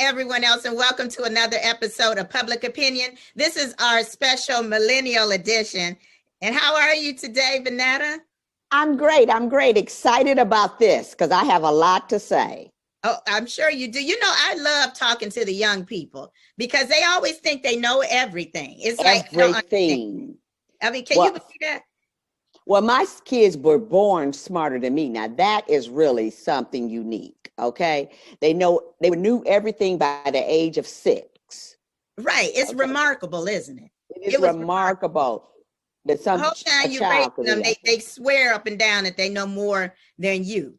everyone else, and welcome to another episode of Public Opinion. This is our special Millennial edition. And how are you today, Vanetta? I'm great. Excited about this because I have a lot to say. Oh, I'm sure you do. You know, I love talking to the young people because they always think they know everything. It's like everything. I mean, can you believe that? Well, my kids were born smarter than me. Now that is really something unique. Okay, they knew everything by the age of 6. Right. It's remarkable, isn't it? It is remarkable that the whole time you raise them, they swear up and down that they know more than you.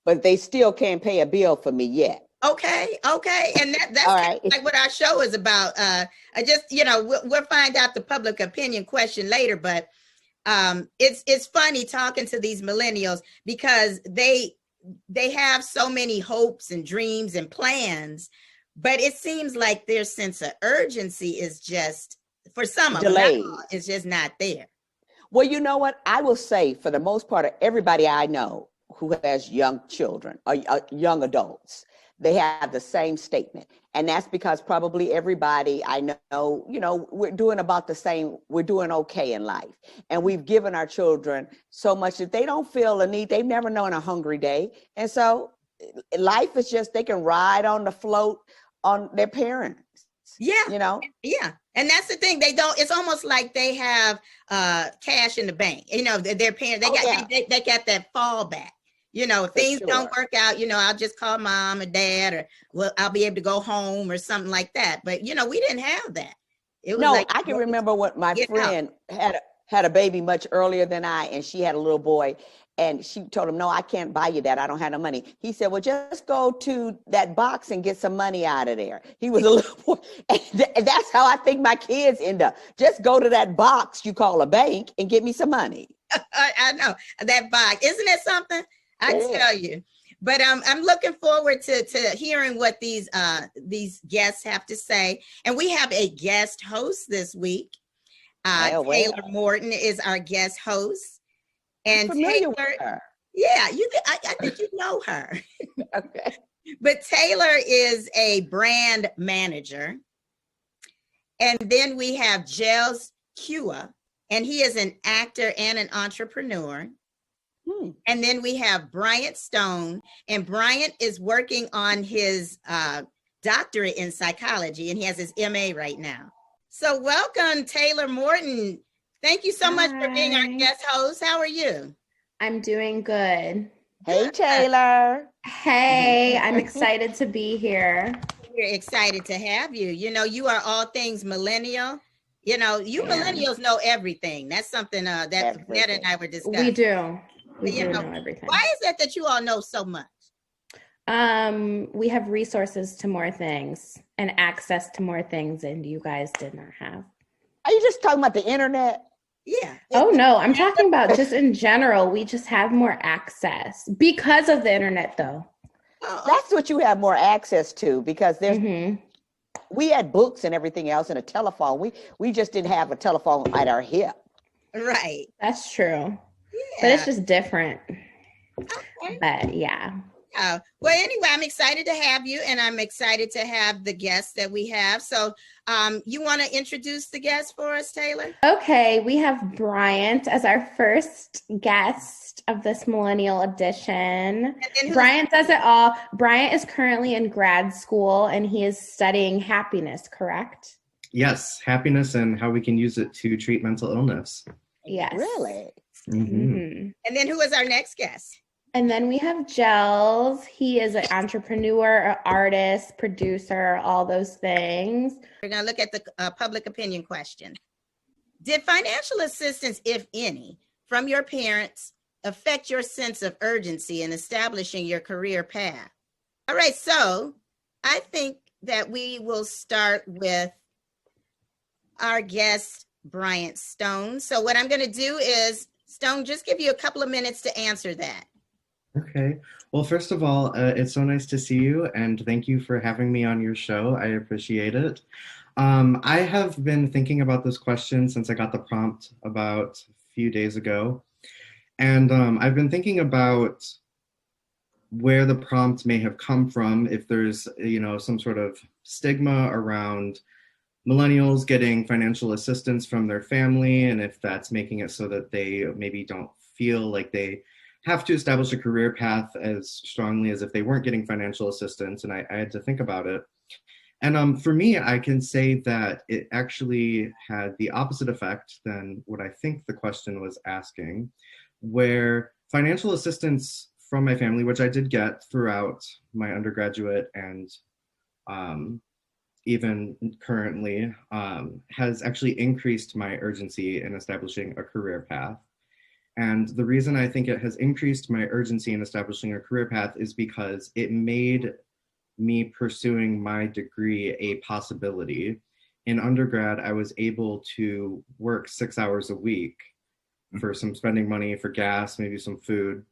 But they still can't pay a bill for me yet. Okay. And that's right. Like what our show is about. I just, we'll find out the public opinion question later, but it's funny talking to these millennials because they have so many hopes and dreams and plans, but it seems like their sense of urgency is just, for some of them, it's just not there. Well, you know what? I will say for the most part of everybody I know who has young children or young adults, they have the same statement. And that's because probably everybody I know, we're doing about the same. We're doing okay in life. And we've given our children so much that they don't feel a need. They've never known a hungry day. And so life is just, they can ride on the float on their parents. Yeah. Yeah. And that's the thing. They don't, it's almost like they have cash in the bank. Their parents, they got that fallback. If things don't work out, I'll just call mom or dad, or I'll be able to go home or something like that. But, we didn't have that. It was I can remember what my friend had a baby much earlier than I, and she had a little boy, and she told him, no, I can't buy you that. I don't have no money. He said, well, just go to that box and get some money out of there. He was a little boy. And that's how I think my kids end up. Just go to that box you call a bank and get me some money. I know that box. Isn't that something? I tell you, but I'm looking forward to hearing what these guests have to say. And we have a guest host this week. Taylor Morton is our guest host. And Taylor, yeah, I think you know her. Okay. But Taylor is a brand manager. And then we have Jels, Quiah, and he is an actor and an entrepreneur. And then we have Bryant Stone, and Bryant is working on his doctorate in psychology, and he has his MA right now. So welcome, Taylor Morton. Thank you so much for being our guest host. How are you? I'm doing good. Hey, Taylor. Hey, I'm excited to be here. We're excited to have you. You are all things millennial. Millennials know everything. That's something that Ned and I were discussing. We do. We do know everything. Why is it that you all know so much? We have resources to more things and access to more things, and you guys did not have. Are you just talking about the internet? Yeah. Oh, no, I'm talking about just in general. We just have more access because of the internet, though. That's what you have more access to, because there's we had books and everything else and a telephone. We just didn't have a telephone at our hip. Right. That's true. But it's just different. Okay. But yeah. Well, anyway, I'm excited to have you, and I'm excited to have the guests that we have. So you want to introduce the guest for us, Taylor? Okay, we have Bryant as our first guest of this Millennial edition. Bryant does it all. Bryant is currently in grad school, and he is studying happiness, correct? Yes, happiness and how we can use it to treat mental illness. Yes. Really? And then who is our next guest? And then we have Jels. He is an entrepreneur, an artist, producer, all those things. We're going to look at the public opinion question. Did financial assistance, if any, from your parents affect your sense of urgency in establishing your career path? All right, so I think that we will start with our guest, Bryant Stone. So what I'm going to do is, Stone, just give you a couple of minutes to answer that. Okay. Well, first of all, it's so nice to see you, and thank you for having me on your show. I appreciate it. I have been thinking about this question since I got the prompt about a few days ago. And I've been thinking about where the prompt may have come from, if there's, some sort of stigma around millennials getting financial assistance from their family, and if that's making it so that they maybe don't feel like they have to establish a career path as strongly as if they weren't getting financial assistance. And I had to think about it. And for me, I can say that it actually had the opposite effect than what I think the question was asking, where financial assistance from my family, which I did get throughout my undergraduate and even currently, has actually increased my urgency in establishing a career path. And the reason I think it has increased my urgency in establishing a career path is because it made me pursuing my degree a possibility. In undergrad, I was able to work 6 hours a week for some spending money for gas, maybe some food,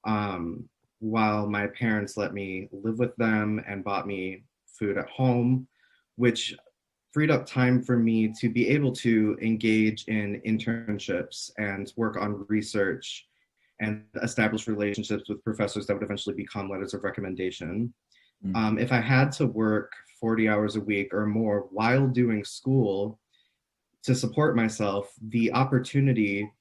while my parents let me live with them and bought me food at home, which freed up time for me to be able to engage in internships and work on research and establish relationships with professors that would eventually become letters of recommendation. If I had to work 40 hours a week or more while doing school to support myself, the opportunity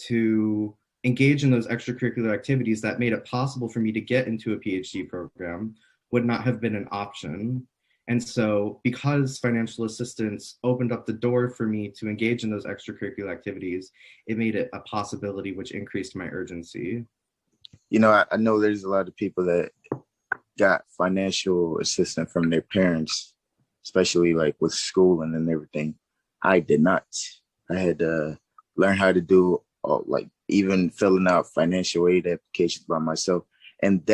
to engage in those extracurricular activities that made it possible for me to get into a PhD program would not have been an option. And so because financial assistance opened up the door for me to engage in those extracurricular activities, it made it a possibility, which increased my urgency. I know there's a lot of people that got financial assistance from their parents, especially like with schooling and everything. I did not. I had to learn how to do even filling out financial aid applications by myself. And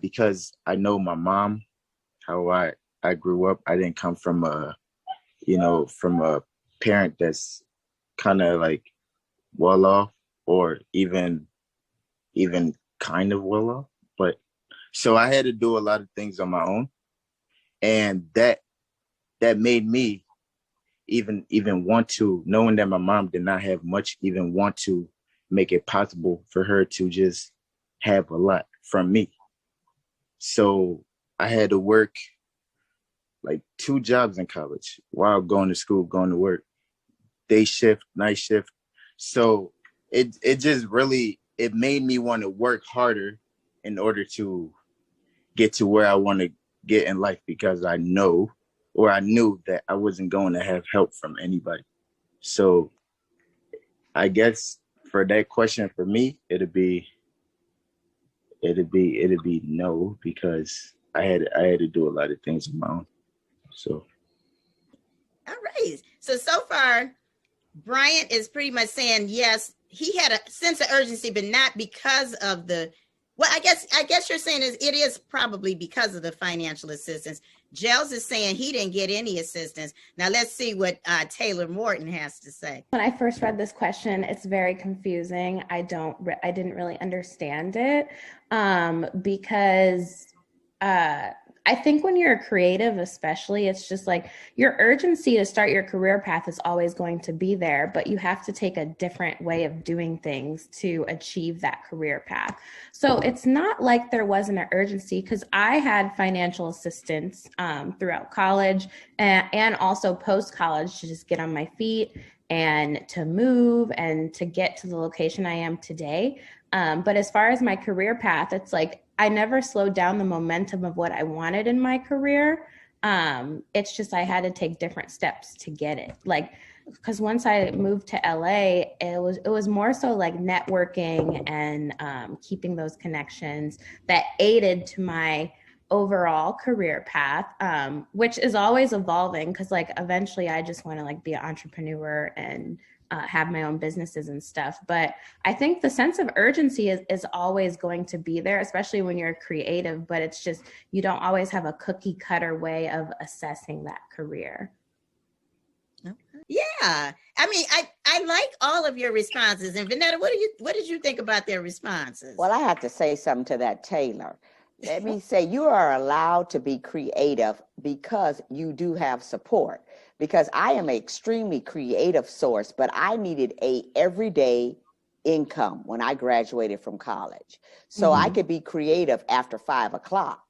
because I know my mom, how I grew up, I didn't come from a parent that's kind of like well off or even kind of well off. But so I had to do a lot of things on my own. And that made me even want to, knowing that my mom did not have much, even want to make it possible for her to just have a lot from me. So I had to work like 2 jobs in college while going to school, going to work, day shift, night shift. So it just really, it made me want to work harder in order to get to where I want to get in life, because I knew that I wasn't going to have help from anybody. So I guess for that question, for me, it'd be no, because I had to do a lot of things on my own. So. All right. So far, Bryant is pretty much saying, yes, he had a sense of urgency, but not because of I guess you're saying it is probably because of the financial assistance. Jels is saying he didn't get any assistance. Now let's see what Taylor Morton has to say. When I first read this question, it's very confusing. I didn't really understand it because I think when you're a creative, especially, it's just like your urgency to start your career path is always going to be there, but you have to take a different way of doing things to achieve that career path. So it's not like there wasn't an urgency, because I had financial assistance throughout college and also post-college to just get on my feet and to move and to get to the location I am today. But as far as my career path, it's like I never slowed down the momentum of what I wanted in my career. It's just I had to take different steps to get it. Like, because once I moved to LA, it was more so like networking and keeping those connections that aided to my overall career path, which is always evolving, because like eventually I just want to like be an entrepreneur and have my own businesses and stuff. But I think the sense of urgency is always going to be there, especially when you're creative, but it's just, you don't always have a cookie cutter way of assessing that career. Yeah. I mean, I like all of your responses. And Vanetta, what did you think about their responses? Well, I have to say something to that, Taylor. Let me say, you are allowed to be creative because you do have support. Because I am an extremely creative source, but I needed a everyday income when I graduated from college. So I could be creative after 5 o'clock.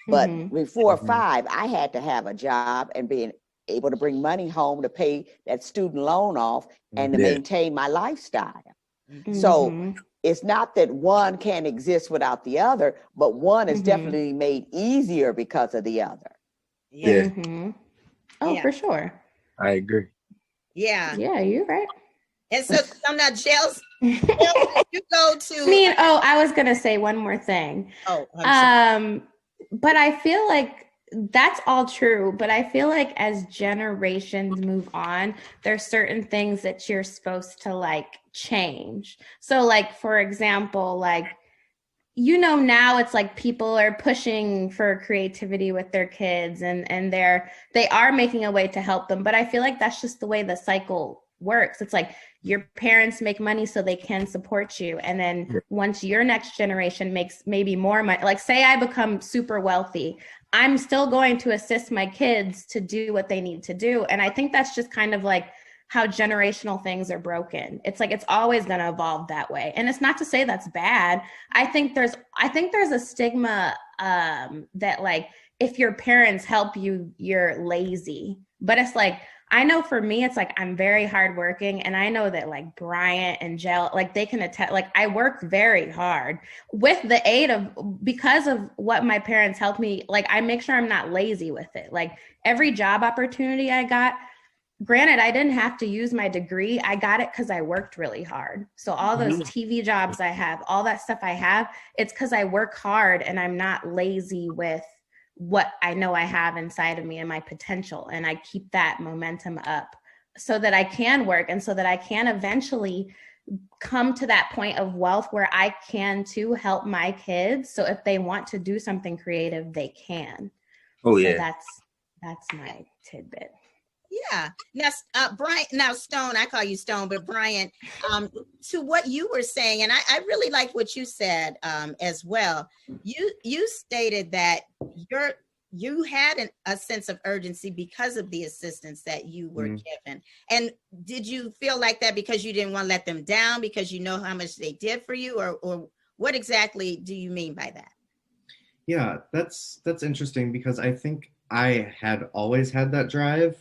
But before 5, I had to have a job and being able to bring money home to pay that student loan off and to maintain my lifestyle. So it's not that one can't exist without the other, but one is definitely made easier because of the other. Yeah. Oh, for sure. I agree. Yeah. Yeah, you're right. And so I'm not Jels. You go to. I was gonna say one more thing. Oh, I'm sorry. But I feel like that's all true. But I feel like as generations move on, there's certain things that you're supposed to like change. So, like for example, like now it's like people are pushing for creativity with their kids, and they are making a way to help them. But I feel like that's just the way the cycle works. It's like your parents make money so they can support you, and then once your next generation makes maybe more money, like say I become super wealthy, I'm still going to assist my kids to do what they need to do. And I think that's just kind of like how generational things are broken. It's like it's always going to evolve that way. And it's not to say that's bad. I think there's a stigma that like if your parents help you, you're lazy. But it's like I know for me, it's like I'm very hardworking, and I know that like Bryant and Jels, like they can attest. Like I work very hard with the aid of because of what my parents helped me. Like I make sure I'm not lazy with it. Like every job opportunity I got, granted, I didn't have to use my degree. I got it because I worked really hard. So all those TV jobs I have, all that stuff I have, it's because I work hard and I'm not lazy with what I know I have inside of me and my potential. And I keep that momentum up so that I can work and so that I can eventually come to that point of wealth where I can too help my kids. So if they want to do something creative, they can. Oh, so yeah. That's my tidbit. Yeah. Now, Bryant, now Stone, I call you Stone, but Bryant, to what you were saying, and I really like what you said as well. You stated that you had a sense of urgency because of the assistance that you were given. And did you feel like that because you didn't want to let them down, because you know how much they did for you, or what exactly do you mean by that? Yeah, that's interesting, because I think I had always had that drive.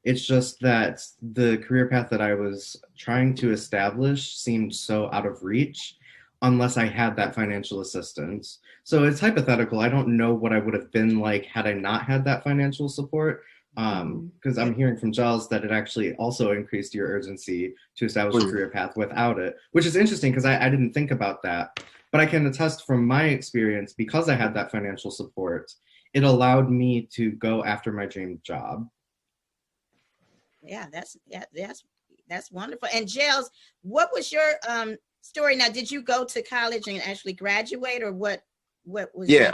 It's just that the career path that I was trying to establish seemed so out of reach unless I had that financial assistance. So it's hypothetical. I don't know what I would have been like had I not had that financial support, because I'm hearing from Jels that it actually also increased your urgency to establish a career path without it, which is interesting because I didn't think about that. But I can attest from my experience, because I had that financial support, it allowed me to go after my dream job. Yeah, that's wonderful. And Jels, what was your story? Now, did you go to college and actually graduate, or what was? Yeah,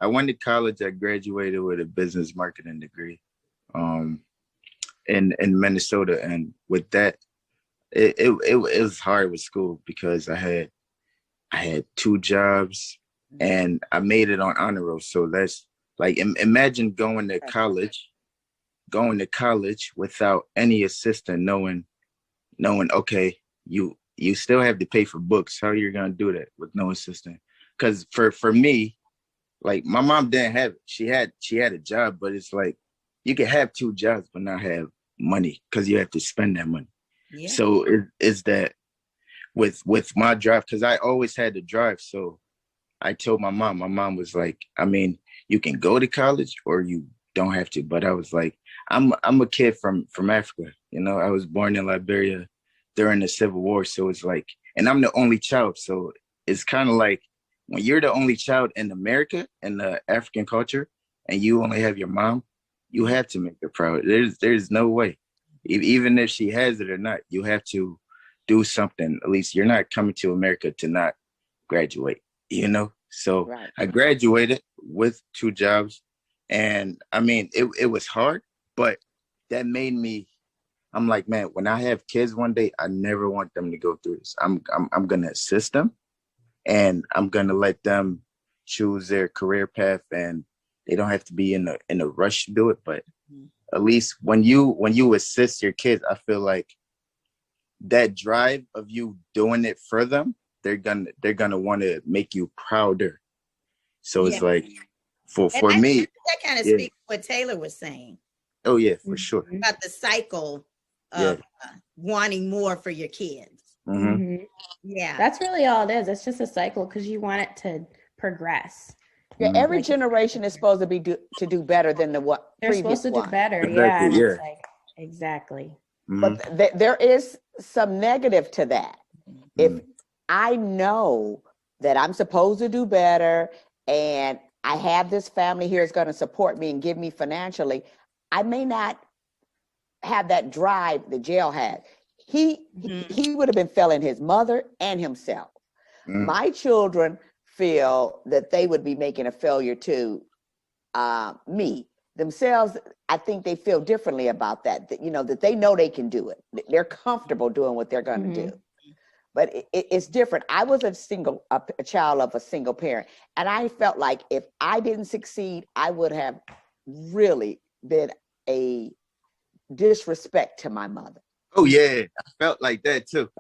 I went to college. I graduated with a business marketing degree, in Minnesota, and with that, it was hard with school because I had 2 jobs and I made it on honor roll. So that's like imagine going to college without any assistant, knowing okay, you still have to pay for books. How you're gonna do that with no assistant? Because for me, like my mom didn't have it. She had a job, but it's like you can have 2 jobs but not have money because you have to spend that money. Yeah. So it's that with my drive, because I always had to drive. So I told my mom. My mom was like, I mean, you can go to college or you don't have to. But I was like, I'm a kid from Africa. You know, I was born in Liberia during the Civil War. So it's like, and I'm the only child. So it's kind of like when you're the only child in America, in the African culture, and you only have your mom, you have to make her proud. There's no way. Even if she has it or not, you have to do something. At least you're not coming to America to not graduate, you know? So right. I graduated with 2 jobs. And I mean, it was hard, but that made me, I'm like, man, when I have kids one day, I never want them to go through this. I'm going to assist them, and I'm going to let them choose their career path, and they don't have to be in a rush to do it. But at least when you assist your kids, I feel like that drive of you doing it for them, they're gonna want to make you prouder. So it's like for me, that kind of yeah. speaks to what Taylor was saying. Oh yeah, for sure. About the cycle of wanting more for your kids. Mm-hmm. Yeah, that's really all it is. It's just a cycle because you want it to progress. Yeah, every generation is supposed to do better than what they're previous supposed to one. do better. Exactly, Yeah, and yeah. it's like exactly. But there is some negative to that. If I know that I'm supposed to do better and I have this family here is going to support me and give me financially, I may not have that drive that Jel had. He would have been failing his mother and himself. My children feel that they would be making a failure to me themselves. I think they feel differently about that, that they know they can do it. They're comfortable doing what they're going to do. But it's different. I was a child of a single parent, and I felt like if I didn't succeed, I would have really been a disrespect to my mother. Oh yeah, I felt like that too.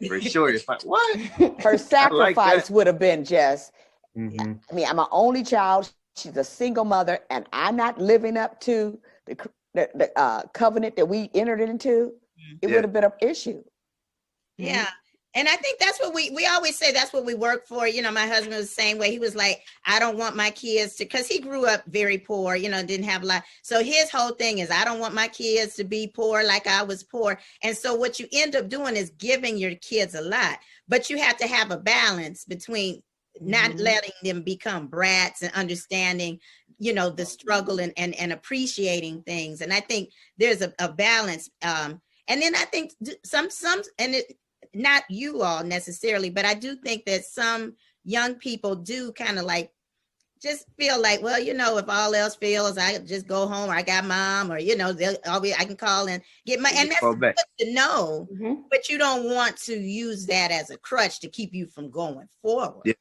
For sure. If what? Her sacrifice would have been just. I mean, I'm an only child. She's a single mother, and I'm not living up to the covenant that we entered into. It would have been an issue. Yeah. And I think that's what we always say, that's what we work for. My husband was the same way. He was like, I don't want my kids to, because he grew up very poor, didn't have a lot. So his whole thing is, I don't want my kids to be poor like I was poor. And so what you end up doing is giving your kids a lot, but you have to have a balance between not letting them become brats and understanding, the struggle and appreciating things. And I think there's a balance. And then I think some, and it, not you all necessarily, but I do think that some young people do kind of like just feel like, well, if all else fails, I just go home, or I got mom, or I can call and get my, and that's good to know, but you don't want to use that as a crutch to keep you from going forward. Yeah.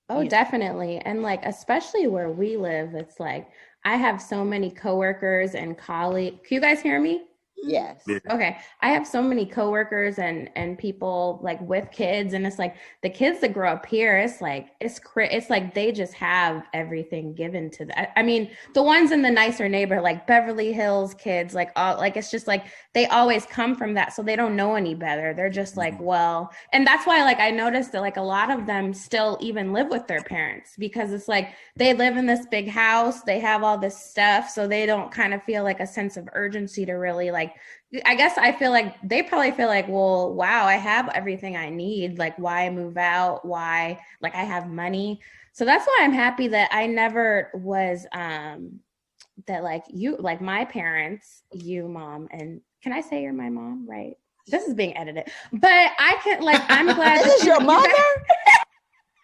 Oh, definitely. And like, especially where we live, it's like I have so many coworkers and colleagues. Can you guys hear me? Yes. Okay. I have so many coworkers and people like with kids, and it's like the kids that grow up here, it's like they just have everything given to them. I mean, the ones in the nicer neighborhood, like Beverly Hills kids, like all, like it's just like they always come from that, so they don't know any better. They're just like, well, and that's why like I noticed that like a lot of them still even live with their parents, because it's like they live in this big house, they have all this stuff, so they don't kind of feel like a sense of urgency to really like, I guess I feel like they probably feel like, well, wow, I have everything I need. Like, why move out? Why, like, I have money. So that's why I'm happy that I never was, that like you, like my parents, you, mom, and can I say you're my mom? Right? This is being edited, but I can, like, I'm glad. This is your mother?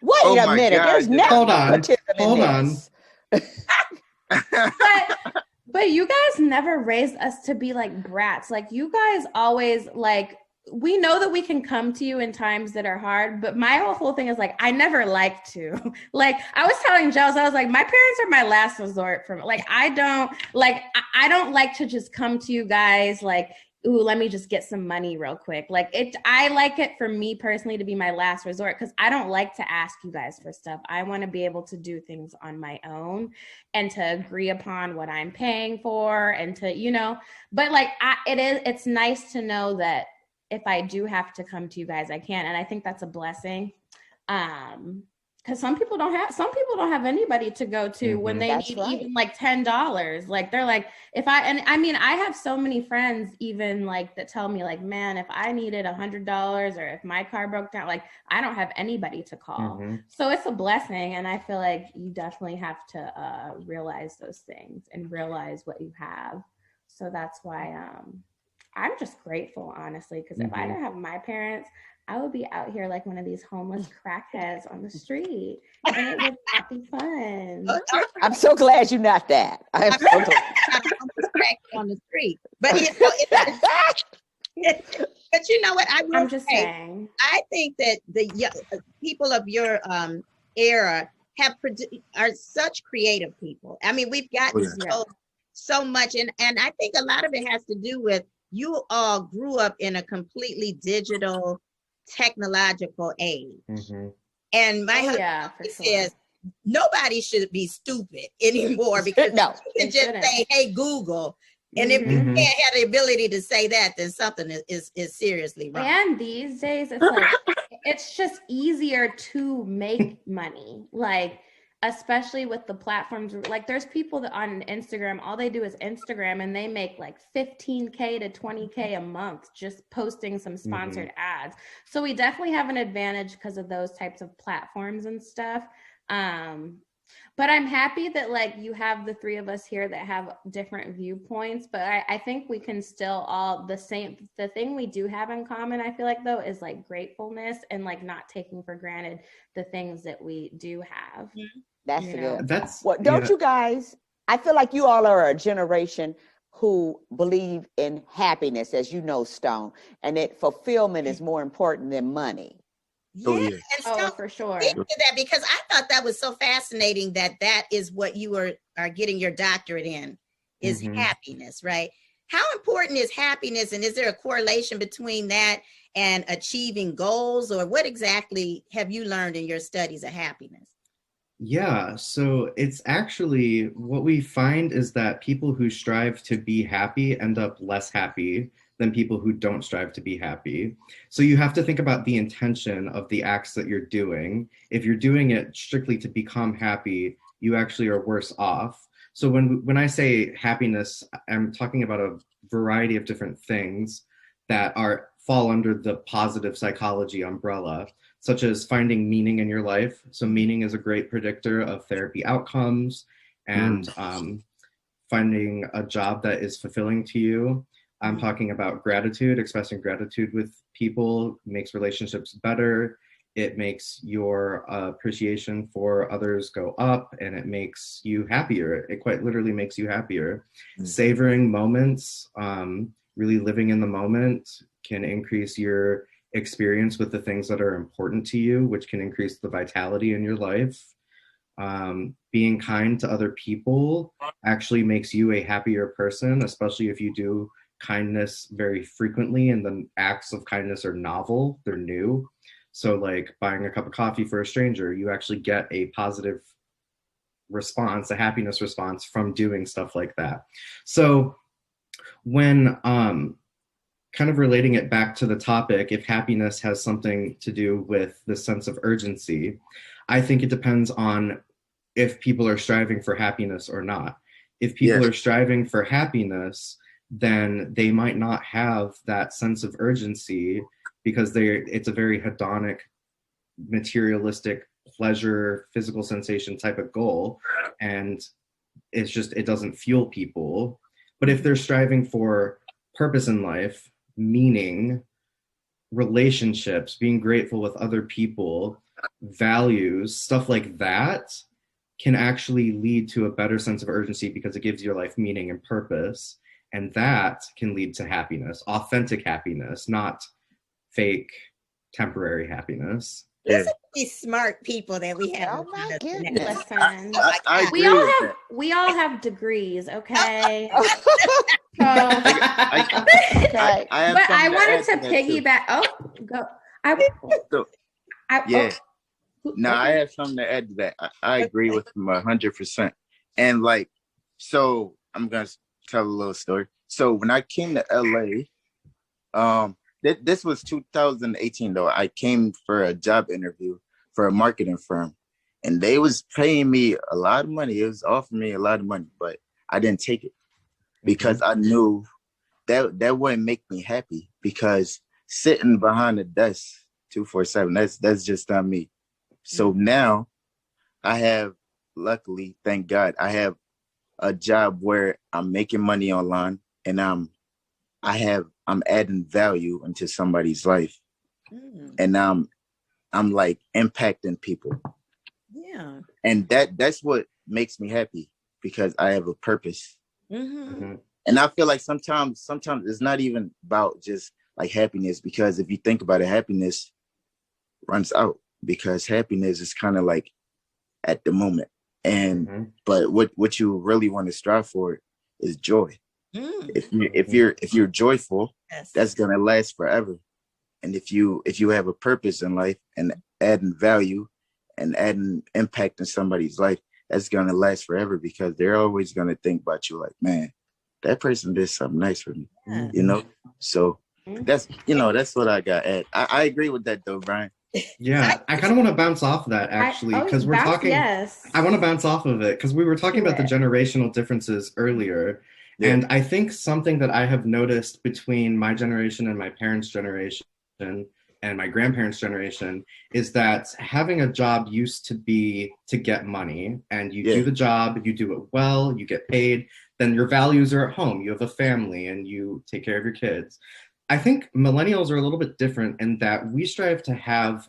Wait a minute. God. There's nepotism Hold on. But you guys never raised us to be like brats. Like you guys always like, we know that we can come to you in times that are hard, but my whole thing is like, I never like to. Like I was telling Jels, I was like, my parents are my last resort from like, I don't like to just come to you guys like, ooh, let me just get some money real quick. Like I like it for me personally to be my last resort, because I don't like to ask you guys for stuff. I want to be able to do things on my own and to agree upon what I'm paying for and to, but like it's nice to know that if I do have to come to you guys, I can. And I think that's a blessing. Because some people don't have anybody to go to when they need even like $10. Like they're like, I have so many friends even like that tell me like, man, if I needed $100 or if my car broke down, like I don't have anybody to call. So it's a blessing. And I feel like you definitely have to realize those things and realize what you have. So that's why I'm just grateful, honestly, because if I didn't have my parents, I would be out here like one of these homeless crackheads on the street, and it would not be fun. I'm so glad you're not that. I'm so glad. Crackhead on the street, but but you know what? I'm just saying. I think that the people of your era are such creative people. I mean, we've gotten so much, and I think a lot of it has to do with you all grew up in a completely digital, technological age. Mm-hmm. And my husband for sure. says nobody should be stupid anymore because No, you can just say, "Hey, Google." And if you Mhm. can't have the ability to say that, then something is seriously wrong. And these days, it's like it's just easier to make money. Like, especially with the platforms, like there's people that on Instagram, all they do is Instagram, and they make like 15K to 20K a month just posting some sponsored ads. So we definitely have an advantage because of those types of platforms and stuff. But I'm happy that like you have the three of us here that have different viewpoints, but I think we can still all the thing we do have in common, I feel like though, is like gratefulness and like not taking for granted the things that we do have. That's you good. know? That's Well, don't you guys, I feel like you all are a generation who believe in happiness, as you know, Stone, and that fulfillment is more important than money. Oh, Yeah, yeah. and so for sure. speak to that, because I thought that was so fascinating that is what you are getting your doctorate in, is happiness, right? How important is happiness, and is there a correlation between that and achieving goals, or what exactly have you learned in your studies of happiness? Yeah, so it's actually what we find is that people who strive to be happy end up less happy than people who don't strive to be happy. So you have to think about the intention of the acts that you're doing. If you're doing it strictly to become happy, you actually are worse off. So when I say happiness, I'm talking about a variety of different things that fall under the positive psychology umbrella, such as finding meaning in your life. So meaning is a great predictor of therapy outcomes, and finding a job that is fulfilling to you. I'm talking about gratitude. Expressing gratitude with people makes relationships better. It makes your appreciation for others go up, and it makes you happier. It quite literally makes you happier. Savoring moments, really living in the moment, can increase your experience with the things that are important to you, which can increase the vitality in your life. Being kind to other people actually makes you a happier person, especially if you do kindness very frequently and the acts of kindness are novel, they're new. So like buying a cup of coffee for a stranger, you actually get a positive response, a happiness response from doing stuff like that. So when kind of relating it back to the topic, if happiness has something to do with the sense of urgency, I think it depends on if people are striving for happiness or not. If people are striving for happiness, then they might not have that sense of urgency because it's a very hedonic, materialistic pleasure, physical sensation type of goal. And it doesn't fuel people. But if they're striving for purpose in life, meaning, relationships, being grateful with other people, values, stuff like that can actually lead to a better sense of urgency because it gives your life meaning and purpose. And that can lead to happiness, authentic happiness, not fake, temporary happiness. Listen to these smart people that we have. Oh my goodness. Listen, I we agree all with have that. we all have degrees, okay? So, Okay. I have but I something to wanted add to that, too. piggyback. Oh, go. So, I yeah. okay. I have something to add to that. I agree with him 100%. And like, so I'm gonna tell a little story. So when I came to LA, this was 2018 though. I came for a job interview for a marketing firm, and they was paying me a lot of money. It was offering me a lot of money, but I didn't take it because I knew that wouldn't make me happy. Because sitting behind a desk 247, that's just not me. So now I have, luckily, thank God, I have a job where I'm making money online, and I'm adding value into somebody's life, and I'm like impacting people. Yeah. And that's what makes me happy, because I have a purpose. Mm-hmm. And I feel like sometimes it's not even about just like happiness, because if you think about it, happiness runs out, because happiness is kind of like at the moment. And but what you really want to strive for is joy. If you're joyful, Yes. that's gonna last forever. And if you have a purpose in life and adding value and adding impact in somebody's life, that's gonna last forever, because they're always gonna think about you like, man, that person did something nice for me. Yeah. You know? So that's what I got at. I agree with that though, Brian. Yeah, I kind of want to bounce off of that actually, because we're talking. Yes. I want to bounce off of it because we were talking about the generational differences earlier. Yeah. And I think something that I have noticed between my generation and my parents' generation and my grandparents' generation is that having a job used to be to get money, and you do the job, you do it well, you get paid, then your values are at home, you have a family, and you take care of your kids. I think millennials are a little bit different in that we strive to have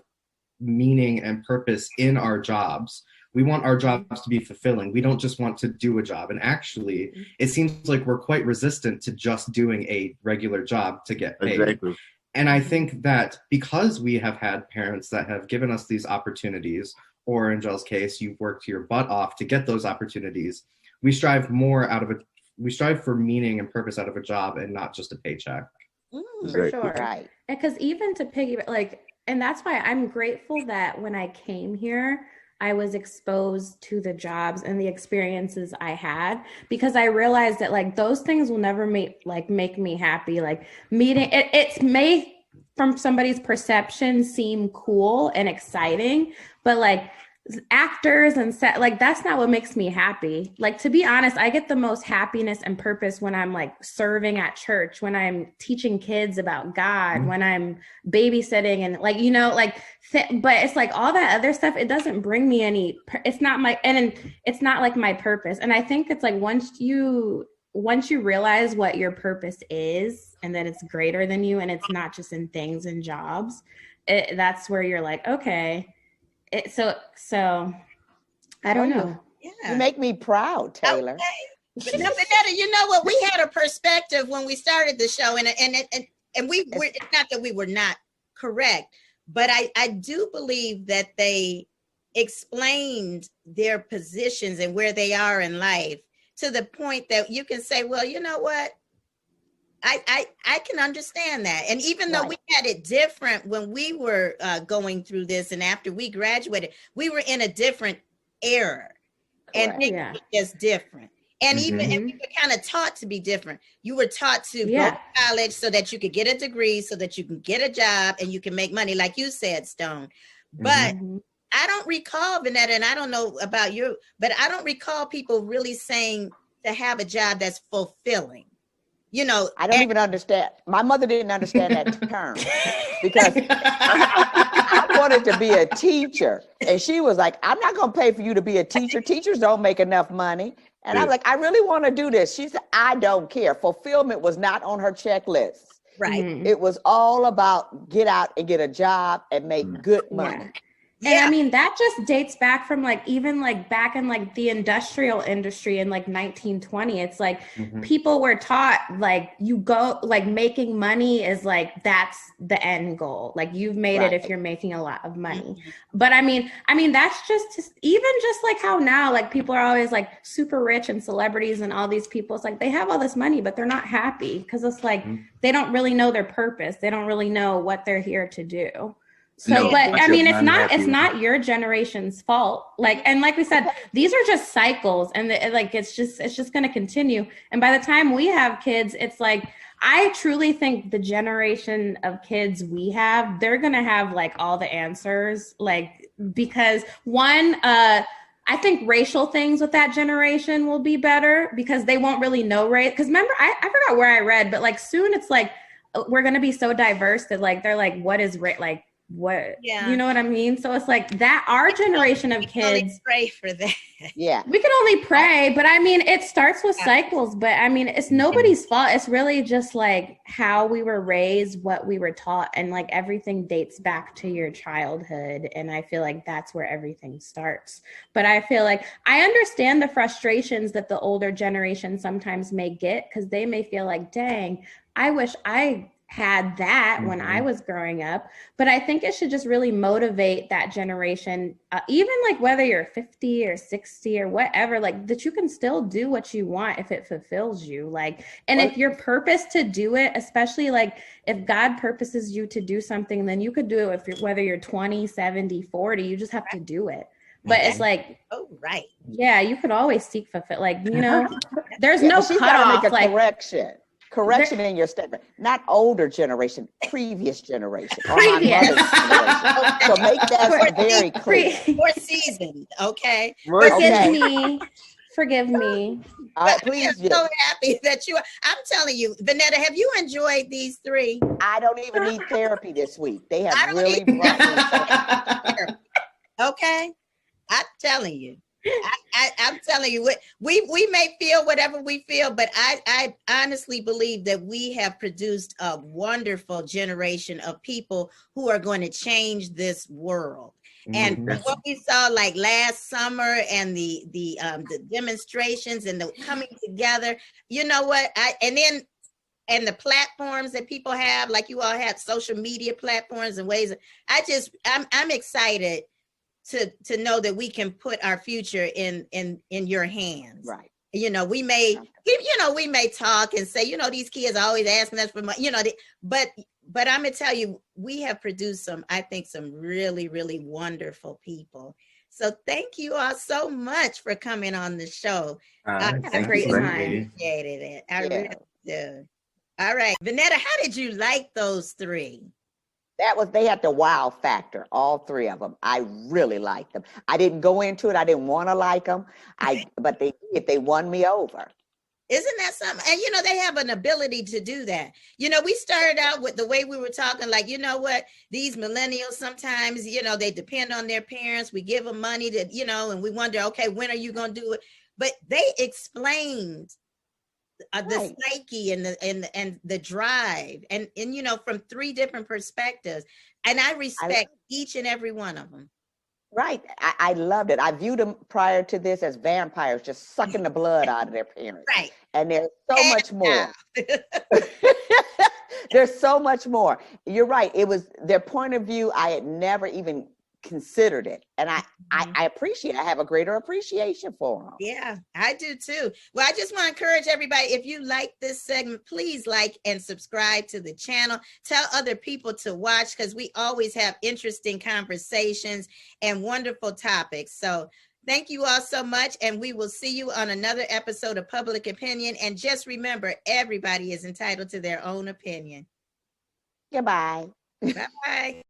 meaning and purpose in our jobs. We want our jobs to be fulfilling. We don't just want to do a job. And actually, it seems like we're quite resistant to just doing a regular job to get paid. Exactly. And I think that because we have had parents that have given us these opportunities, or in Jels' case, you've worked your butt off to get those opportunities, we strive for meaning and purpose out of a job and not just a paycheck. For sure. Right. Because even to piggyback, and that's why I'm grateful that when I came here, I was exposed to the jobs and the experiences I had, because I realized that those things will never make me happy. Meeting it may from somebody's perception seem cool and exciting, but actors and set, that's not what makes me happy. To be honest, I get the most happiness and purpose when I'm serving at church, when I'm teaching kids about God, when I'm babysitting and but it's all that other stuff, it doesn't bring me any, it's not my, and it's not my purpose. And I think it's once you realize what your purpose is and that it's greater than you and it's not just in things and jobs, that's where you're okay. So I don't know. Yeah. You make me proud, Taylor. Okay. But no, Vanetta, you know what? We had a perspective when we started the show, and we were, it's not that we were not correct, but I do believe that they explained their positions and where they are in life to the point that you can say, well, you know what? I can understand that. And even though we had it different when we were going through this and after we graduated, we were in a different era. And it was just different. And even and we were kind of taught to be different. You were taught to go to college so that you could get a degree, so that you can get a job and you can make money, like you said, Stone. But I don't recall, Vanetta, and I don't know about you, but I don't recall people really saying to have a job that's fulfilling. I don't even understand. My mother didn't understand that term because I wanted to be a teacher. And she was like, I'm not going to pay for you to be a teacher. Teachers don't make enough money. And I was like, I really want to do this. She said, I don't care. Fulfillment was not on her checklist. Right. It was all about get out and get a job and make good money. And I mean, that just dates back from even back in the industrial industry in 1920. It's people were taught you go making money is that's the end goal. You've made it if you're making a lot of money. But I mean that's just even just how now people are always super rich and celebrities and all these people. It's they have all this money, but they're not happy because it's they don't really know their purpose. They don't really know what they're here to do. So, but I mean, it's not your generation's fault. And like we said, these are just cycles, and it's just going to continue. And by the time we have kids, it's I truly think the generation of kids we have, they're going to have all the answers, because one, I think racial things with that generation will be better because they won't really know race. Because remember, I forgot where I read, but soon it's we're going to be so diverse that they're what is race? What you know what I mean? So it's that our generation of kids pray for that. We can only pray, but I mean it starts with cycles, but I mean it's nobody's fault. It's really just how we were raised, what we were taught, and everything dates back to your childhood, and I feel that's where everything starts. But I feel I understand the frustrations that the older generation sometimes may get, because they may feel dang, I wish I had that when I was growing up, but I think it should just really motivate that generation, even like whether you're 50 or 60 or whatever, like that you can still do what you want if it fulfills you. Like, and if your purpose to do it, especially like if God purposes you to do something, then you could do it whether you're 20, 70, 40, you just have to do it. But it's like, right. Yeah, you could always seek fulfill. Like, you know, there's Yeah, no but she's gotta cutoff. make a Like, correction in your statement. Not older generation, previous generation. Or Previous. my mother's generation. So make that very clear. More seasoned, okay? Forgive me. All right, please. I'm so happy that I'm telling you, Vanetta, have you enjoyed these three? I don't even need therapy this week. They have I don't really brought me. Okay? I'm telling you. I'm telling you, we may feel whatever we feel, but I honestly believe that we have produced a wonderful generation of people who are going to change this world. And what we saw like last summer and the demonstrations and the coming together, you know what? And the platforms that people have, like you all have social media platforms and ways. I'm excited to know that we can put our future in your hands. Right. You know, we may talk and say, you know, these kids are always asking us for money, you know, but I'm gonna tell you, we have produced some really, really wonderful people. So thank you all so much for coming on the show. I appreciated it. I really do. All right, Vanetta, how did you like those three? They had the wow factor, all three of them. I really liked them. I didn't go into it. I didn't want to like them. But they won me over. Isn't that something? And, you know, they have an ability to do that. You know, we started out with the way we were talking, like, you know what, these millennials, sometimes, you know, they depend on their parents. We give them money to, you know, and we wonder, okay, when are you going to do it? But they explained the psyche and the drive and, you know, from three different perspectives. And I respect each and every one of them. Right. I loved it. I viewed them prior to this as vampires just sucking the blood out of their parents. Right. And there's so much more. There's so much more. You're right. It was their point of view. I had never even considered it. And I appreciate, I have a greater appreciation for them. Yeah, I do too. Well, I just want to encourage everybody, if you like this segment, please like and subscribe to the channel. Tell other people to watch, because we always have interesting conversations and wonderful topics. So thank you all so much. And we will see you on another episode of Public Opinion. And just remember, everybody is entitled to their own opinion. Goodbye. Bye-bye.